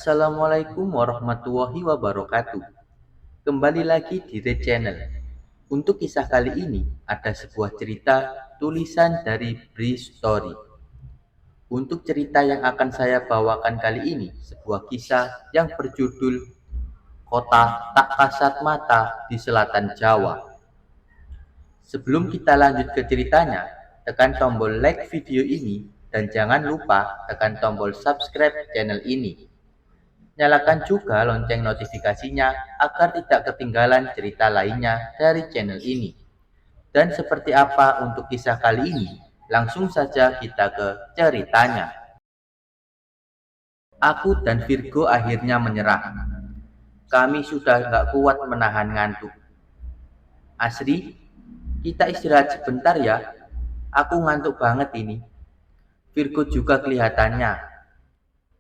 Assalamualaikum warahmatullahi wabarakatuh. Kembali lagi di Red Channel. Untuk kisah kali ini ada sebuah cerita tulisan dari Bree Story. Untuk cerita yang akan saya bawakan kali ini, sebuah kisah yang berjudul Kota Tak Kasat Mata di Selatan Jawa. Sebelum kita lanjut ke ceritanya, tekan tombol like video ini dan jangan lupa tekan tombol subscribe channel ini. Nyalakan juga lonceng notifikasinya agar tidak ketinggalan cerita lainnya dari channel ini. Dan seperti apa untuk kisah kali ini? Langsung saja kita ke ceritanya. Aku dan Virgo akhirnya menyerah. Kami sudah gak kuat menahan ngantuk. Asri, kita istirahat sebentar ya. Aku ngantuk banget ini. Virgo juga kelihatannya.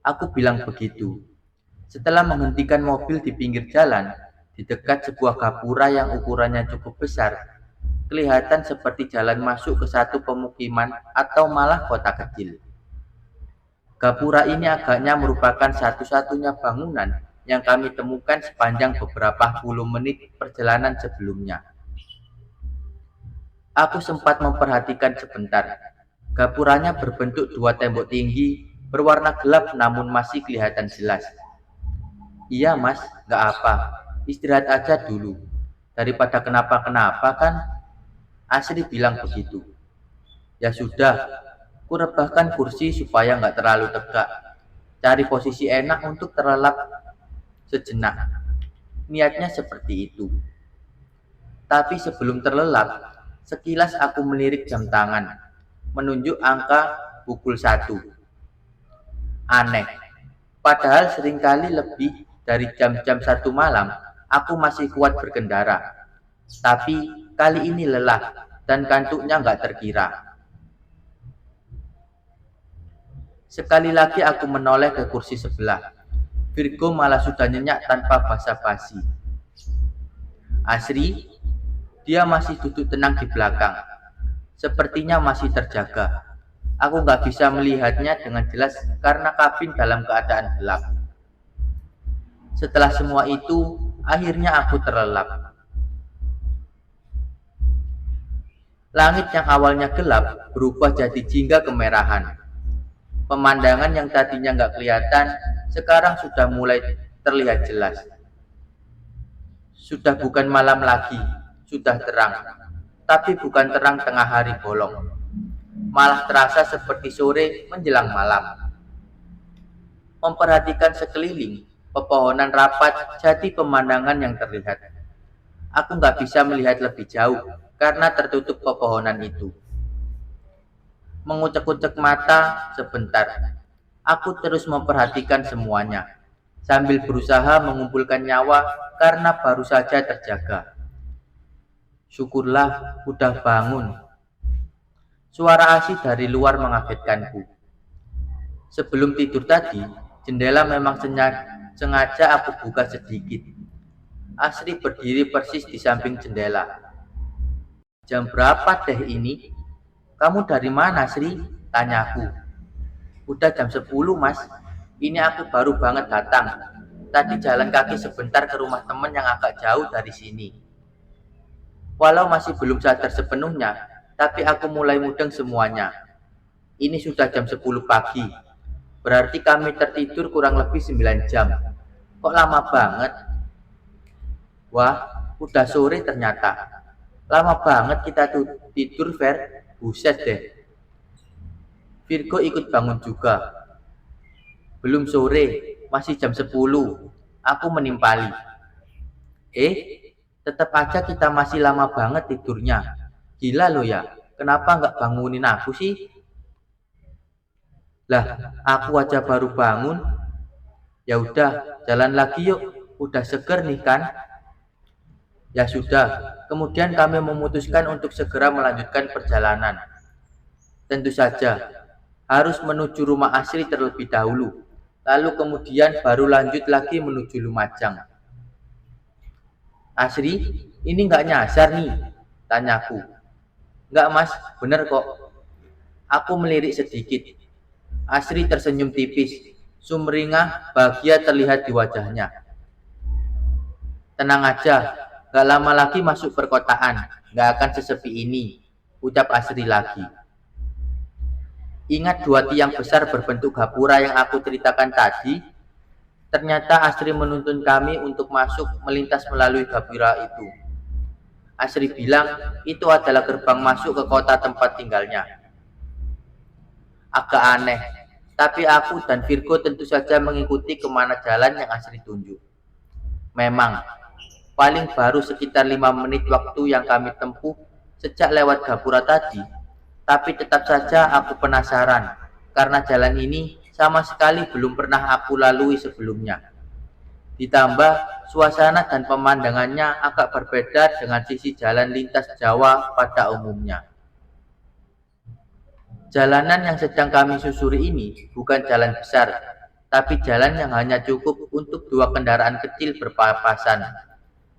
Aku bilang begitu. Setelah menghentikan mobil di pinggir jalan, di dekat sebuah gapura yang ukurannya cukup besar, kelihatan seperti jalan masuk ke satu pemukiman atau malah kota kecil. Gapura ini agaknya merupakan satu-satunya bangunan yang kami temukan sepanjang beberapa puluh menit perjalanan sebelumnya. Aku sempat memperhatikan sebentar. Gapuranya berbentuk dua tembok tinggi, berwarna gelap namun masih kelihatan jelas. Iya mas, gak apa, istirahat aja dulu. Daripada kenapa-kenapa kan? Asri bilang begitu. Ya sudah, ku rebahkan kursi supaya gak terlalu tegak. Cari posisi enak untuk terlelap sejenak. Niatnya seperti itu. Tapi sebelum terlelap, sekilas aku melirik jam tangan, menunjuk angka pukul 1. Aneh, padahal seringkali lebih dari jam-jam 1 malam, aku masih kuat berkendara. Tapi kali ini lelah dan kantuknya nggak terkira. Sekali lagi aku menoleh ke kursi sebelah. Virgo malah sudah nyenyak tanpa basa-basi. Asri, dia masih duduk tenang di belakang. Sepertinya masih terjaga. Aku nggak bisa melihatnya dengan jelas karena kabin dalam keadaan gelap. Setelah semua itu, akhirnya aku terlelap. Langit yang awalnya gelap berubah jadi jingga kemerahan. Pemandangan yang tadinya nggak kelihatan, sekarang sudah mulai terlihat jelas. Sudah bukan malam lagi, sudah terang. Tapi bukan terang tengah hari bolong. Malah terasa seperti sore menjelang malam. Memperhatikan sekeliling, pepohonan rapat jadi pemandangan yang terlihat. Aku nggak bisa melihat lebih jauh karena tertutup pepohonan itu. Mengucek-ucek mata sebentar. Aku terus memperhatikan semuanya, sambil berusaha mengumpulkan nyawa karena baru saja terjaga. Syukurlah udah bangun. Suara asih dari luar mengagetkanku. Sebelum tidur tadi, jendela memang sengaja aku buka sedikit. Asri berdiri persis di samping jendela. Jam berapa deh ini? Kamu dari mana, Sri? Tanyaku. Udah jam 10, Mas. Ini aku baru banget datang. Tadi jalan kaki sebentar ke rumah teman yang agak jauh dari sini. Walau masih belum sadar sepenuhnya, tapi aku mulai mudeng semuanya. Ini sudah jam 10 pagi. Berarti kami tertidur kurang lebih 9 jam. Kok lama banget? Wah, udah sore ternyata. Lama banget kita tidur, Fer. Buset deh. Virgo ikut bangun juga. Belum sore, masih jam 10. Aku menimpali. Tetap aja kita masih lama banget tidurnya. Gila lo ya, kenapa nggak bangunin aku sih? Lah, aku aja baru bangun. Ya udah, jalan lagi yuk. Udah seger nih kan? Ya sudah, kemudian kami memutuskan untuk segera melanjutkan perjalanan. Tentu saja, harus menuju rumah Asri terlebih dahulu. Lalu kemudian baru lanjut lagi menuju Lumajang. Asri, ini nggak nyasar nih? Tanyaku. Nggak mas, bener kok. Aku melirik sedikit. Asri tersenyum tipis. Sumringah bahagia terlihat di wajahnya. Tenang aja, gak lama lagi masuk perkotaan, gak akan sesepi ini, ucap Asri lagi. Ingat dua tiang besar berbentuk gapura yang aku ceritakan tadi? Ternyata Asri menuntun kami untuk masuk melintas melalui gapura itu. Asri bilang itu adalah gerbang masuk ke kota tempat tinggalnya. Agak aneh, tapi aku dan Virgo tentu saja mengikuti kemana jalan yang Asri tunjuk. Memang, paling baru sekitar 5 menit waktu yang kami tempuh sejak lewat gapura tadi, tapi tetap saja aku penasaran, karena jalan ini sama sekali belum pernah aku lalui sebelumnya. Ditambah, suasana dan pemandangannya agak berbeda dengan sisi jalan lintas Jawa pada umumnya. Jalanan yang sedang kami susuri ini bukan jalan besar, tapi jalan yang hanya cukup untuk dua kendaraan kecil berpapasan.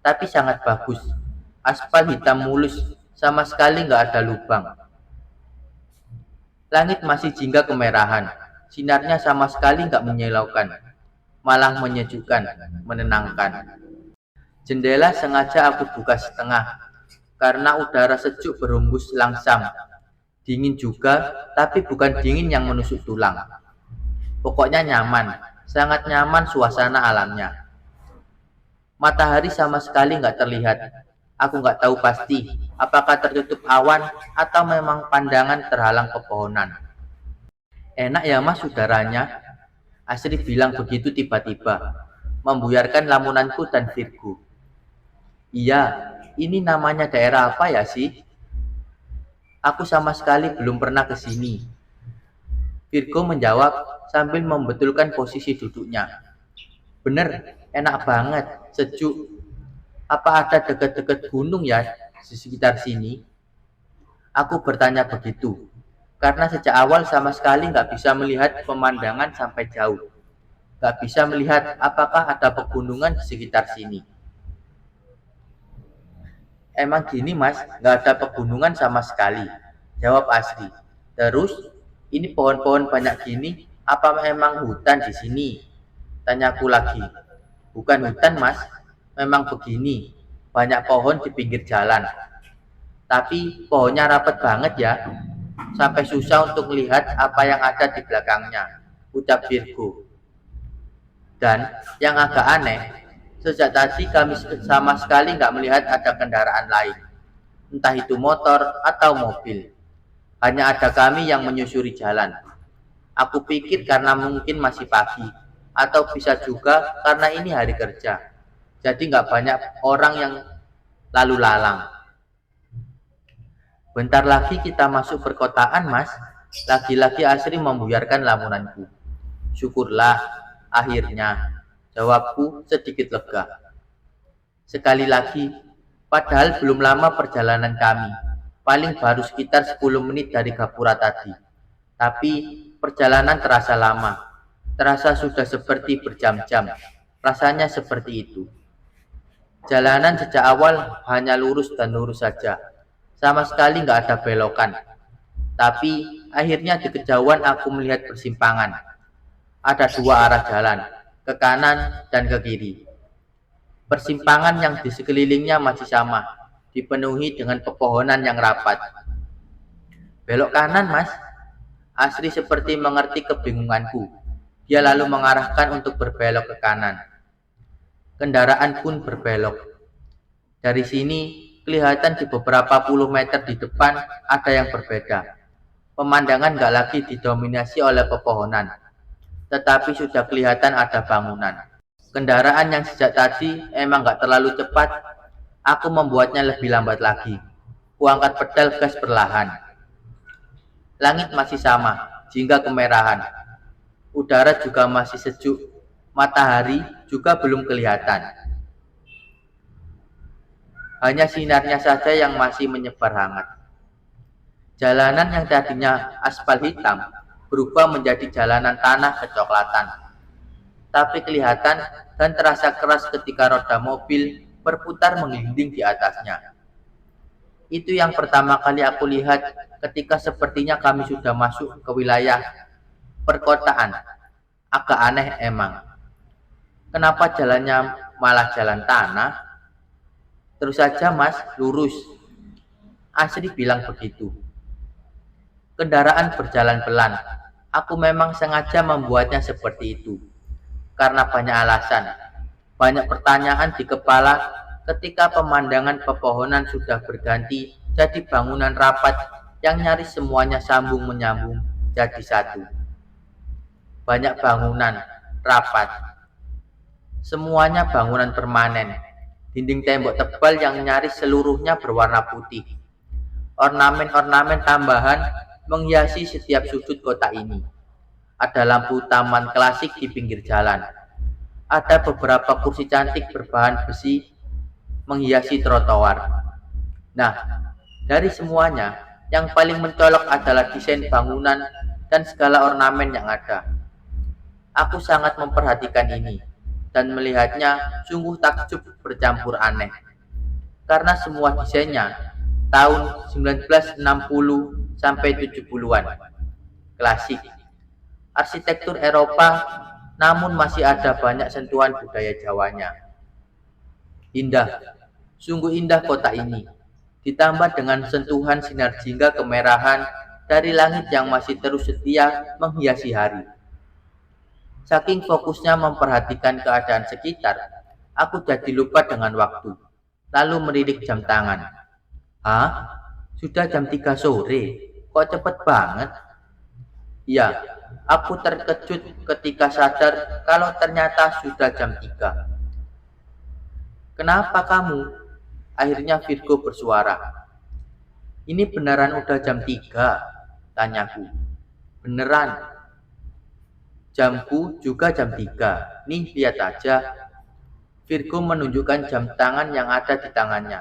Tapi sangat bagus. Aspal hitam mulus, sama sekali nggak ada lubang. Langit masih jingga kemerahan. Sinarnya sama sekali nggak menyilaukan, malah menyejukkan, menenangkan. Jendela sengaja aku buka setengah, karena udara sejuk berhembus langsam. Dingin juga, tapi bukan dingin yang menusuk tulang. Pokoknya nyaman, sangat nyaman suasana alamnya. Matahari sama sekali nggak terlihat. Aku nggak tahu pasti apakah tertutup awan atau memang pandangan terhalang pepohonan. Enak ya mas udaranya, Asri bilang begitu tiba-tiba, membuyarkan lamunanku dan Virgo. Iya, ini namanya daerah apa ya sih? Aku sama sekali belum pernah ke sini. Virgo menjawab sambil membetulkan posisi duduknya. Bener, enak banget, sejuk. Apa ada dekat-dekat gunung ya di sekitar sini? Aku bertanya begitu, karena sejak awal sama sekali nggak bisa melihat pemandangan sampai jauh. Nggak bisa melihat apakah ada pegunungan di sekitar sini. Emang gini mas, nggak ada pegunungan sama sekali, jawab Asri. Terus, ini pohon-pohon banyak gini, apa memang hutan di sini? Tanyaku lagi. Bukan hutan mas, memang begini, banyak pohon di pinggir jalan. Tapi pohonnya rapat banget ya, sampai susah untuk melihat apa yang ada di belakangnya, ucap Virgo. Dan yang agak aneh, sejak tadi kami sama sekali nggak melihat ada kendaraan lain, entah itu motor atau mobil. Hanya ada kami yang menyusuri jalan. Aku pikir karena mungkin masih pagi, atau bisa juga karena ini hari kerja. Jadi nggak banyak orang yang lalu lalang. Bentar lagi kita masuk perkotaan mas, lagi-lagi Asri membuyarkan lamunanku. Syukurlah, akhirnya, jawabku sedikit lega. Sekali lagi, padahal belum lama perjalanan kami, paling baru sekitar 10 menit dari gapura tadi. Tapi perjalanan terasa lama, terasa sudah seperti berjam-jam, rasanya seperti itu. Jalanan sejak awal hanya lurus dan lurus saja, sama sekali nggak ada belokan. Tapi akhirnya di kejauhan aku melihat persimpangan. Ada dua arah jalan, ke kanan dan ke kiri. Persimpangan yang di sekelilingnya masih sama, dipenuhi dengan pepohonan yang rapat. Belok kanan mas, Asri seperti mengerti kebingunganku. Dia lalu mengarahkan untuk berbelok ke kanan. Kendaraan pun berbelok. Dari sini, kelihatan di beberapa puluh meter di depan ada yang berbeda. Pemandangan gak lagi didominasi oleh pepohonan, tetapi sudah kelihatan ada bangunan. Kendaraan yang sejak tadi emang gak terlalu cepat, aku membuatnya lebih lambat lagi. Kuangkat pedal gas perlahan. Langit masih sama, jingga kemerahan. Udara juga masih sejuk, matahari juga belum kelihatan. Hanya sinarnya saja yang masih menyebar hangat. Jalanan yang tadinya aspal hitam berubah menjadi jalanan tanah kecoklatan. Tapi kelihatan dan terasa keras ketika roda mobil berputar menggelinding di atasnya. Itu yang pertama kali aku lihat ketika sepertinya kami sudah masuk ke wilayah perkotaan. Agak aneh emang. Kenapa jalannya malah jalan tanah? Terus saja mas, lurus. Asri bilang begitu. Kendaraan berjalan pelan. Aku memang sengaja membuatnya seperti itu. Karena banyak alasan. Banyak pertanyaan di kepala ketika pemandangan pepohonan sudah berganti jadi bangunan rapat yang nyaris semuanya sambung menyambung jadi satu. Banyak bangunan rapat. Semuanya bangunan permanen. Dinding tembok tebal yang nyaris seluruhnya berwarna putih. Ornamen-ornamen tambahan menghiasi setiap sudut kota ini. Ada lampu taman klasik di pinggir jalan. Ada beberapa kursi cantik berbahan besi menghiasi trotoar. Nah, dari semuanya, yang paling mencolok adalah desain bangunan dan segala ornamen yang ada. Aku sangat memperhatikan ini dan melihatnya sungguh takjub bercampur aneh. Karena semua desainnya tahun 1960 sampai 70-an. Klasik. Arsitektur Eropa namun masih ada banyak sentuhan budaya Jawanya. Indah. Sungguh indah kota ini. Ditambah dengan sentuhan sinar jingga kemerahan dari langit yang masih terus setia menghiasi hari. Saking fokusnya memperhatikan keadaan sekitar, aku jadi lupa dengan waktu. Lalu melirik jam tangan. Hah? Sudah jam 3 sore? Kok cepet banget? Ya, aku terkejut ketika sadar kalau ternyata sudah jam 3. Kenapa kamu? Akhirnya Virgo bersuara. Ini beneran udah jam 3? Tanyaku. Beneran. Jamku juga jam 3. Nih, lihat aja. Virgo menunjukkan jam tangan yang ada di tangannya.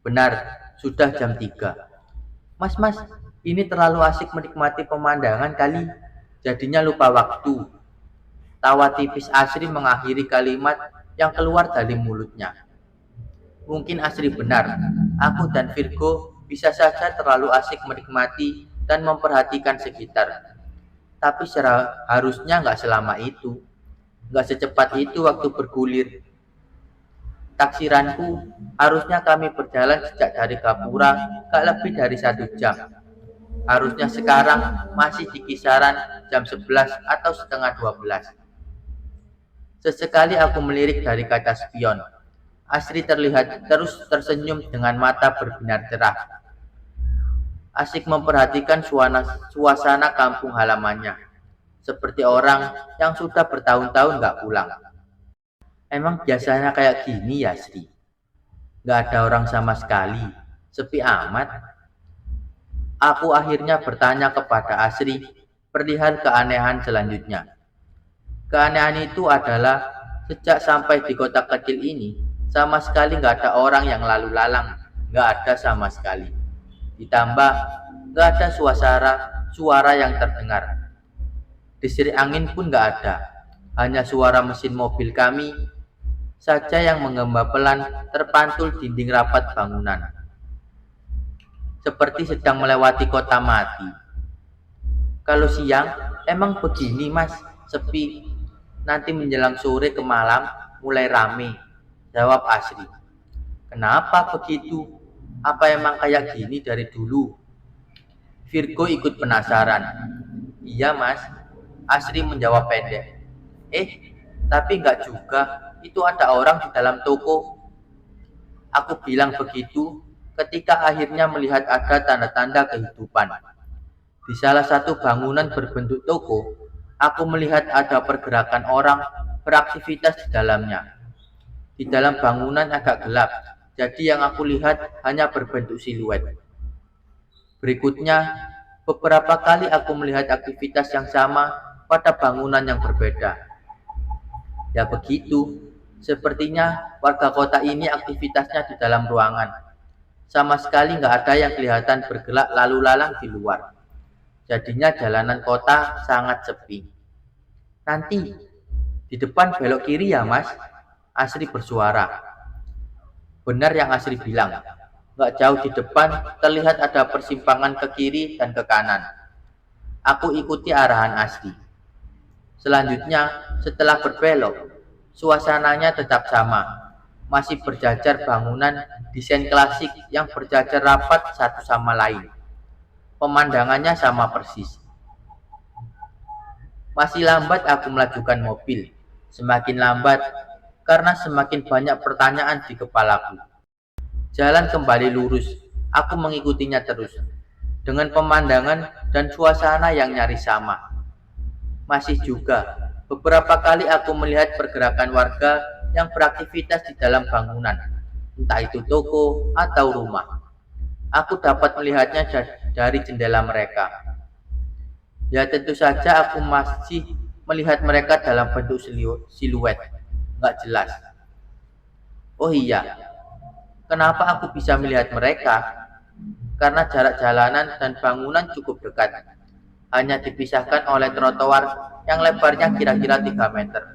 Benar, sudah jam 3. Mas, ini terlalu asik menikmati pemandangan kali. Jadinya lupa waktu. Tawa tipis Asri mengakhiri kalimat yang keluar dari mulutnya. Mungkin Asri benar. Aku dan Virgo bisa saja terlalu asik menikmati dan memperhatikan sekitar. Tapi harusnya nggak selama itu. Nggak secepat itu waktu bergulir. Taksiranku, harusnya kami berjalan sejak dari Gapura gak lebih dari 1 jam. Harusnya sekarang masih di kisaran jam 11 atau setengah 12. Sesekali aku melirik dari kaca spion. Asri terlihat terus tersenyum dengan mata berbinar cerah. Asik memperhatikan suasana kampung halamannya. Seperti orang yang sudah bertahun-tahun gak pulang. Emang biasanya kayak gini ya, Sri? Gak ada orang sama sekali. Sepi amat. Aku akhirnya bertanya kepada Asri perihal keanehan selanjutnya. Keanehan itu adalah sejak sampai di kota kecil ini, sama sekali gak ada orang yang lalu lalang. Gak ada sama sekali. Ditambah gak ada suara yang terdengar. Desir angin pun gak ada. Hanya suara mesin mobil kami saja yang menggema pelan terpantul dinding rapat bangunan. Seperti sedang melewati kota mati. Kalau siang emang begini mas, sepi. Nanti menjelang sore ke malam mulai rame. Jawab Asri. Kenapa begitu? Apa emang kayak gini dari dulu? Virgo ikut penasaran. Iya mas, Asri menjawab pendek. Tapi enggak juga, itu ada orang di dalam toko. Aku bilang begitu ketika akhirnya melihat ada tanda-tanda kehidupan. Di salah satu bangunan berbentuk toko, aku melihat ada pergerakan orang beraktivitas di dalamnya. Di dalam bangunan agak gelap, jadi yang aku lihat hanya berbentuk siluet. Berikutnya, beberapa kali aku melihat aktivitas yang sama pada bangunan yang berbeda. Ya begitu, sepertinya warga kota ini aktivitasnya di dalam ruangan. Sama sekali nggak ada yang kelihatan bergerak lalu lalang di luar. Jadinya jalanan kota sangat sepi. Nanti, di depan belok kiri ya mas, Asri bersuara. Benar yang Asri bilang, nggak jauh di depan terlihat ada persimpangan ke kiri dan ke kanan. Aku ikuti arahan Asri. Selanjutnya, setelah berbelok, suasananya tetap sama. Masih berjajar bangunan desain klasik yang berjajar rapat satu sama lain. Pemandangannya sama persis. Masih lambat aku melajukan mobil. Semakin lambat karena semakin banyak pertanyaan di kepalaku. Jalan kembali lurus. Aku mengikutinya terus. Dengan pemandangan dan suasana yang nyaris sama. Masih juga, beberapa kali aku melihat pergerakan warga yang beraktivitas di dalam bangunan, entah itu toko atau rumah. Aku dapat melihatnya dari jendela mereka. Ya tentu saja aku masih melihat mereka dalam bentuk siluet, nggak jelas. Oh iya, kenapa aku bisa melihat mereka? Karena jarak jalanan dan bangunan cukup dekat. Hanya dipisahkan oleh trotoar yang lebarnya kira-kira 3 meter.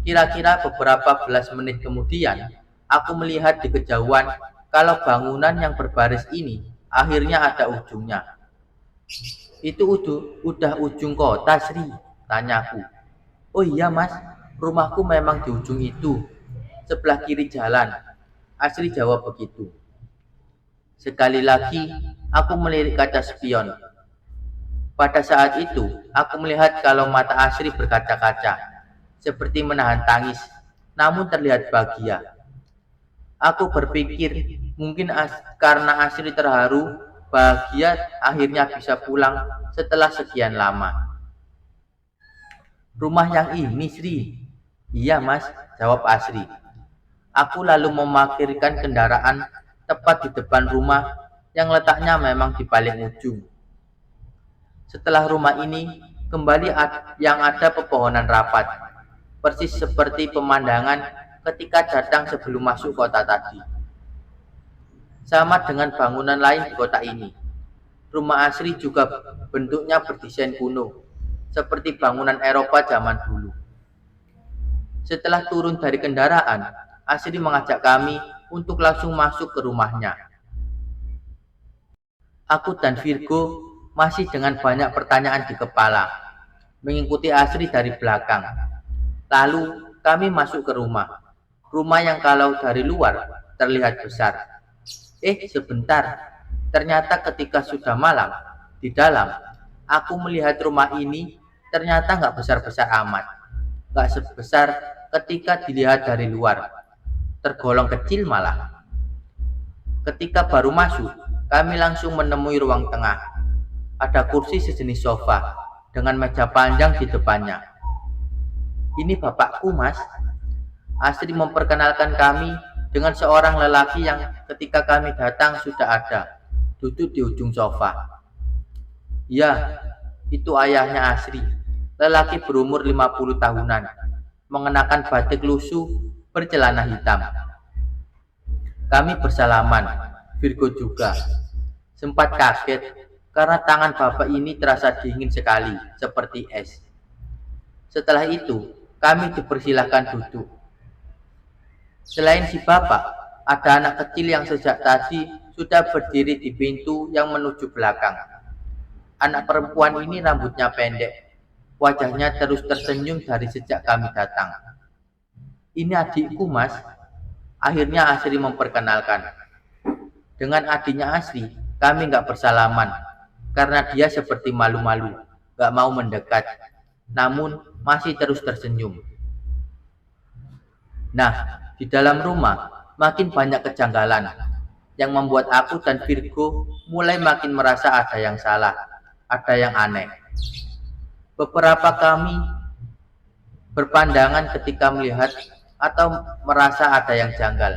Kira-kira beberapa belas menit kemudian, aku melihat di kejauhan kalau bangunan yang berbaris ini akhirnya ada ujungnya. Itu udah ujung kota, Sri, tanyaku. Oh iya mas, rumahku memang di ujung itu, sebelah kiri jalan. Asri jawab begitu. Sekali lagi, aku melirik kaca spion. Pada saat itu, aku melihat kalau mata Asri berkaca-kaca, seperti menahan tangis, namun terlihat bahagia. Aku berpikir, mungkin karena Asri terharu, bahagia akhirnya bisa pulang setelah sekian lama. Rumah yang ini, Sri? Iya mas, jawab Asri. Aku lalu memarkirkan kendaraan tepat di depan rumah yang letaknya memang di paling ujung. Setelah rumah ini, kembali yang ada pepohonan rapat, persis seperti pemandangan ketika datang sebelum masuk kota tadi. Sama dengan bangunan lain di kota ini, rumah Asri juga bentuknya berdesain kuno, seperti bangunan Eropa zaman dulu. Setelah turun dari kendaraan, Asri mengajak kami untuk langsung masuk ke rumahnya. Aku dan Virgo masih dengan banyak pertanyaan di kepala, mengikuti Asri dari belakang. Lalu kami masuk ke rumah yang kalau dari luar terlihat besar. Sebentar, ternyata ketika sudah malam, di dalam, aku melihat rumah ini ternyata nggak besar-besar amat. Nggak sebesar ketika dilihat dari luar, tergolong kecil malah. Ketika baru masuk, kami langsung menemui ruang tengah. Ada kursi sejenis sofa, dengan meja panjang di depannya. Ini bapakku mas. Asri memperkenalkan kami dengan seorang lelaki yang ketika kami datang sudah ada, duduk di ujung sofa. Ya, itu ayahnya Asri, lelaki berumur 50 tahunan, mengenakan batik lusuh bercelana hitam. Kami bersalaman, Virgo juga. Sempat kaget karena tangan bapak ini terasa dingin sekali, seperti es. Setelah itu, kami dipersilahkan duduk. Selain si bapak, ada anak kecil yang sejak tadi sudah berdiri di pintu yang menuju belakang. Anak perempuan ini rambutnya pendek, wajahnya terus tersenyum dari sejak kami datang. Ini adikku mas, akhirnya Asri memperkenalkan. Dengan adiknya Asri, kami nggak bersalaman, karena dia seperti malu-malu, nggak mau mendekat, namun masih terus tersenyum. Nah, di dalam rumah, makin banyak kejanggalan yang membuat aku dan Virgo mulai makin merasa ada yang salah, ada yang aneh. Beberapa kami berpandangan ketika melihat atau merasa ada yang janggal.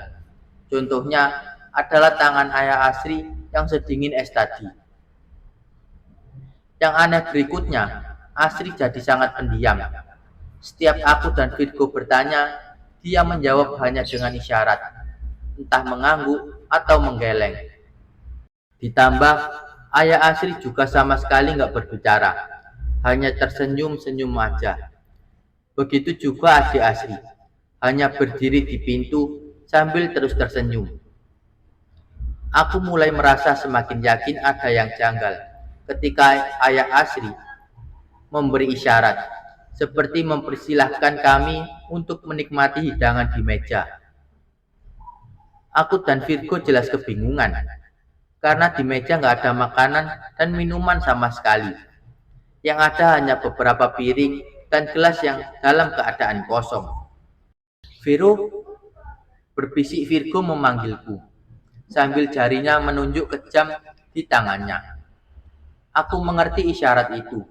Contohnya adalah tangan ayah Asri yang sedingin es tadi. Yang aneh berikutnya, Asri jadi sangat pendiam. Setiap aku dan Virgo bertanya, dia menjawab hanya dengan isyarat, entah mengangguk atau menggeleng. Ditambah, ayah Asri juga sama sekali nggak berbicara, hanya tersenyum-senyum aja. Begitu juga adik Asri, hanya berdiri di pintu sambil terus tersenyum. Aku mulai merasa semakin yakin ada yang janggal ketika ayah Asri memberi isyarat, seperti mempersilahkan kami untuk menikmati hidangan di meja. Aku dan Virgo jelas kebingungan, karena di meja nggak ada makanan dan minuman sama sekali. Yang ada hanya beberapa piring dan gelas yang dalam keadaan kosong. Vero, berbisik Virgo memanggilku, sambil jarinya menunjuk ke jam di tangannya. Aku mengerti isyarat itu,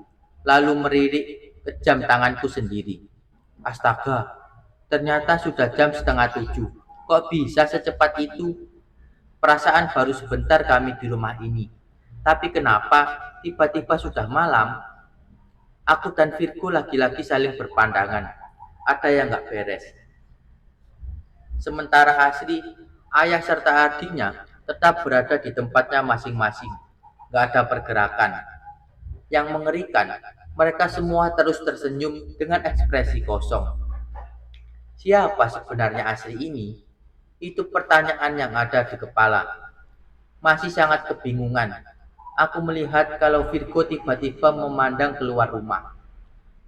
lalu melirik ke jam tanganku sendiri. Astaga, ternyata sudah jam setengah 7. Kok bisa secepat itu? Perasaan baru sebentar kami di rumah ini. Tapi kenapa tiba-tiba sudah malam? Aku dan Virgo lagi-lagi saling berpandangan. Ada yang gak beres. Sementara Asri, ayah serta adiknya tetap berada di tempatnya masing-masing. Gak ada pergerakan. Yang mengerikan, mereka semua terus tersenyum dengan ekspresi kosong. Siapa sebenarnya Asri ini? Itu pertanyaan yang ada di kepala. Masih sangat kebingungan. Aku melihat kalau Virgo tiba-tiba memandang keluar rumah.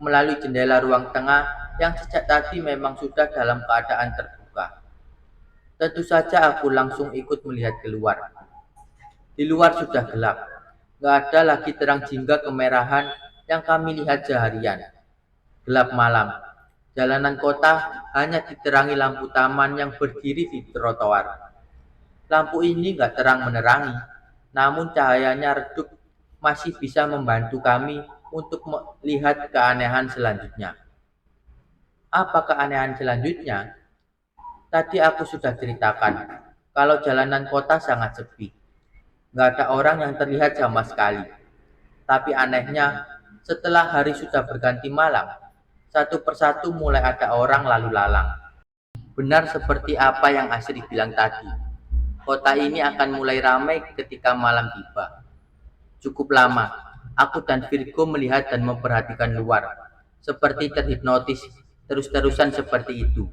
Melalui jendela ruang tengah yang sejak tadi memang sudah dalam keadaan terbuka. Tentu saja aku langsung ikut melihat keluar. Di luar sudah gelap. Gak ada lagi terang jingga kemerahan yang kami lihat seharian. Gelap malam. Jalanan kota hanya diterangi lampu taman yang berdiri di trotoar. Lampu ini gak terang menerangi, namun cahayanya redup masih bisa membantu kami untuk melihat keanehan selanjutnya. Apa keanehan selanjutnya? Tadi aku sudah ceritakan, kalau jalanan kota sangat sepi. Gak ada orang yang terlihat sama sekali. Tapi anehnya, setelah hari sudah berganti malam, satu persatu mulai ada orang lalu lalang. Benar seperti apa yang Asri bilang tadi. Kota ini akan mulai ramai ketika malam tiba. Cukup lama, aku dan Virgo melihat dan memperhatikan luar. Seperti terhipnotis, terus-terusan seperti itu.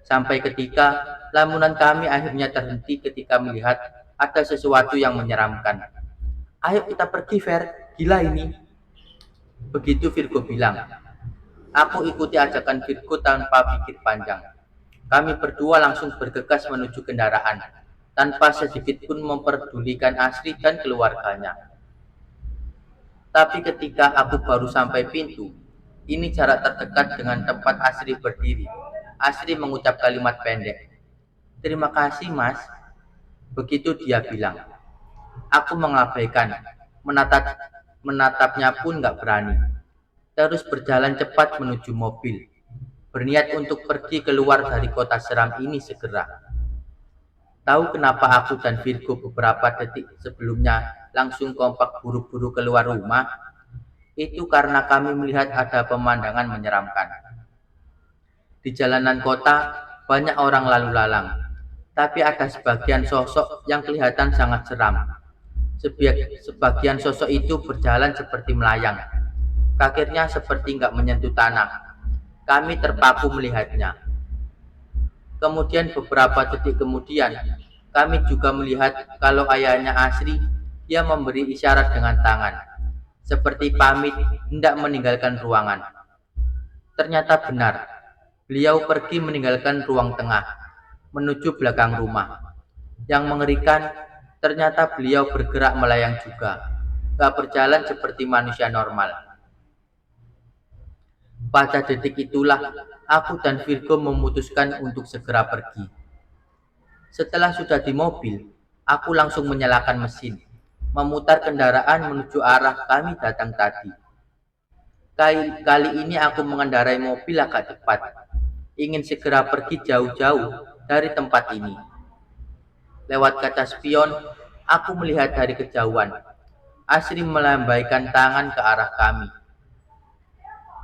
Sampai ketika lamunan kami akhirnya terhenti ketika melihat ada sesuatu yang menyeramkan. Ayo kita pergi, Ver. Gila ini. Begitu Virgo bilang. Aku ikuti ajakan Virgo tanpa pikir panjang. Kami berdua langsung bergegas menuju kendaraan, tanpa sedikit pun memperdulikan Asri dan keluarganya. Tapi ketika aku baru sampai pintu, ini jarak terdekat dengan tempat Asri berdiri. Asri mengucap kalimat pendek. Terima kasih, Mas. Begitu dia bilang. Aku mengabaikan, menatapnya pun gak berani. Terus berjalan cepat menuju mobil, berniat untuk pergi keluar dari kota seram ini segera. Tahu kenapa aku dan Virgo beberapa detik sebelumnya langsung kompak buru-buru keluar rumah? Itu karena kami melihat ada pemandangan menyeramkan. Di jalanan kota banyak orang lalu lalang, tapi ada sebagian sosok yang kelihatan sangat seram. Sebagian sosok itu berjalan seperti melayang. Kakinya seperti nggak menyentuh tanah. Kami terpaku melihatnya. Kemudian beberapa detik kemudian, kami juga melihat kalau ayahnya Asri, dia memberi isyarat dengan tangan, seperti pamit hendak meninggalkan ruangan. Ternyata benar, beliau pergi meninggalkan ruang tengah, menuju belakang rumah. Yang mengerikan, ternyata beliau bergerak melayang juga, gak berjalan seperti manusia normal. Pada detik itulah, aku dan Virgo memutuskan untuk segera pergi. Setelah sudah di mobil, aku langsung menyalakan mesin, memutar kendaraan menuju arah kami datang tadi. Kali ini aku mengendarai mobil agak cepat, ingin segera pergi jauh-jauh dari tempat ini. Lewat kaca spion, aku melihat dari kejauhan. Asri melambaikan tangan ke arah kami.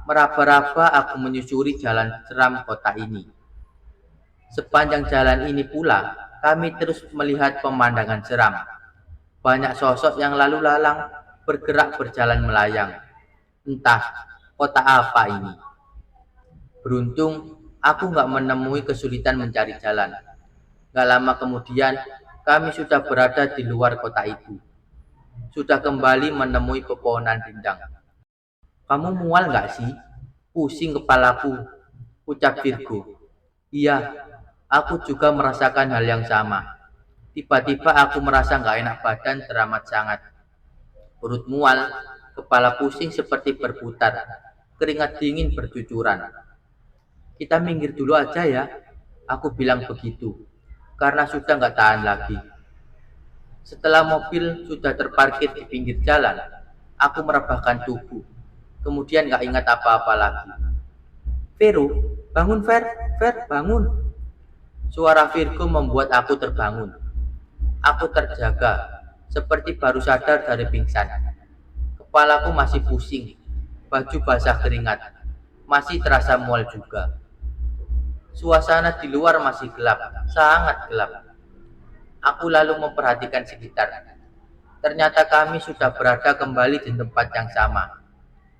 Meraba-raba aku menyusuri jalan seram kota ini. Sepanjang jalan ini pula, kami terus melihat pemandangan seram. Banyak sosok yang lalu lalang bergerak berjalan melayang. Entah kota apa ini. Beruntung, aku gak menemui kesulitan mencari jalan. Gak lama kemudian, kami sudah berada di luar kota itu. Sudah kembali menemui pepohonan rindang. Kamu mual nggak sih? Pusing kepalaku, ucap Virgo. Iya, aku juga merasakan hal yang sama. Tiba-tiba aku merasa nggak enak badan teramat sangat. Perut mual, kepala pusing seperti berputar, keringat dingin bercucuran. Kita minggir dulu aja ya, aku bilang begitu, karena sudah nggak tahan lagi. Setelah mobil sudah terparkir di pinggir jalan, aku merebahkan tubuh. Kemudian nggak ingat apa-apa lagi. Vero, bangun Ver, Ver, bangun. Suara Virgo membuat aku terbangun. Aku terjaga, seperti baru sadar dari pingsan. Kepalaku masih pusing, baju basah keringat, masih terasa mual juga. Suasana di luar masih gelap, sangat gelap. Aku lalu memperhatikan sekitar. Ternyata kami sudah berada kembali di tempat yang sama.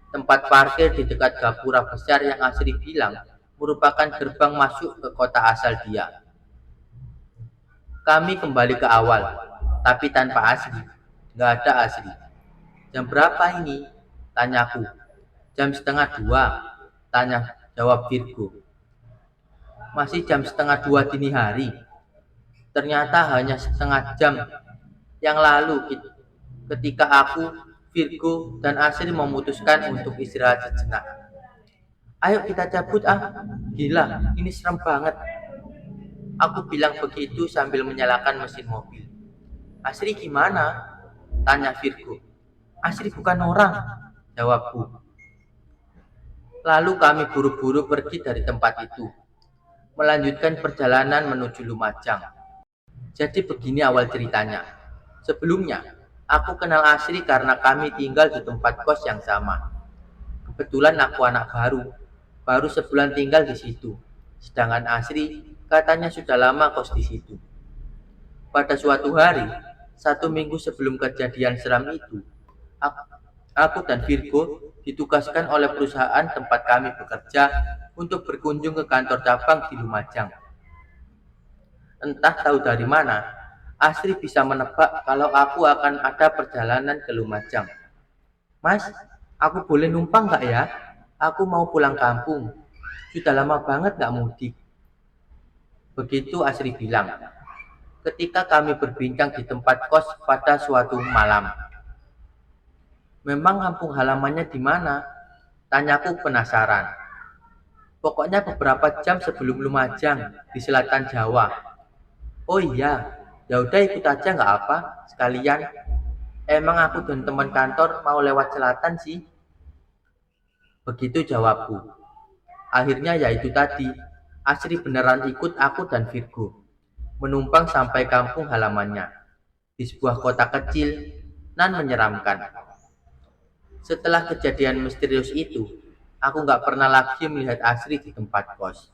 Tempat parkir di dekat gapura besar yang Asri bilang merupakan gerbang masuk ke kota asal dia. Kami kembali ke awal, tapi tanpa Asri. Nggak ada Asri. Jam berapa ini? Tanyaku. Jam setengah dua, jawab Virgo. Masih jam setengah dua dini hari. Ternyata hanya setengah jam yang lalu ketika aku, Virgo, dan Asri memutuskan untuk istirahat sejenak. Ayo kita cabut ah, gila, ini serem banget. Aku bilang begitu sambil menyalakan mesin mobil. Asri gimana? Tanya Virgo. Asri bukan orang, jawabku. Lalu kami buru-buru pergi dari tempat itu, melanjutkan perjalanan menuju Lumajang. Jadi begini awal ceritanya. Sebelumnya, aku kenal Asri karena kami tinggal di tempat kos yang sama. Kebetulan aku anak baru sebulan tinggal di situ. Sedangkan Asri katanya sudah lama kos di situ. Pada suatu hari, 1 minggu sebelum kejadian seram itu, aku dan Virgo ditugaskan oleh perusahaan tempat kami bekerja untuk berkunjung ke kantor cabang di Lumajang. Entah tahu dari mana, Asri bisa menebak kalau aku akan ada perjalanan ke Lumajang. Mas, aku boleh numpang nggak ya? Aku mau pulang kampung. Sudah lama banget nggak mudik. Begitu Asri bilang, ketika kami berbincang di tempat kos pada suatu malam. Memang kampung halamannya di mana? Tanyaku penasaran. Pokoknya beberapa jam sebelum Lumajang, di selatan Jawa. Oh iya, ya udah ikut aja nggak apa, sekalian. Emang aku dan teman kantor mau lewat selatan sih. Begitu jawabku. Akhirnya ya itu tadi, Asri beneran ikut aku dan Virgo. Menumpang sampai kampung halamannya. Di sebuah kota kecil, nan menyeramkan. Setelah kejadian misterius itu, aku nggak pernah lagi melihat Asri di tempat kos.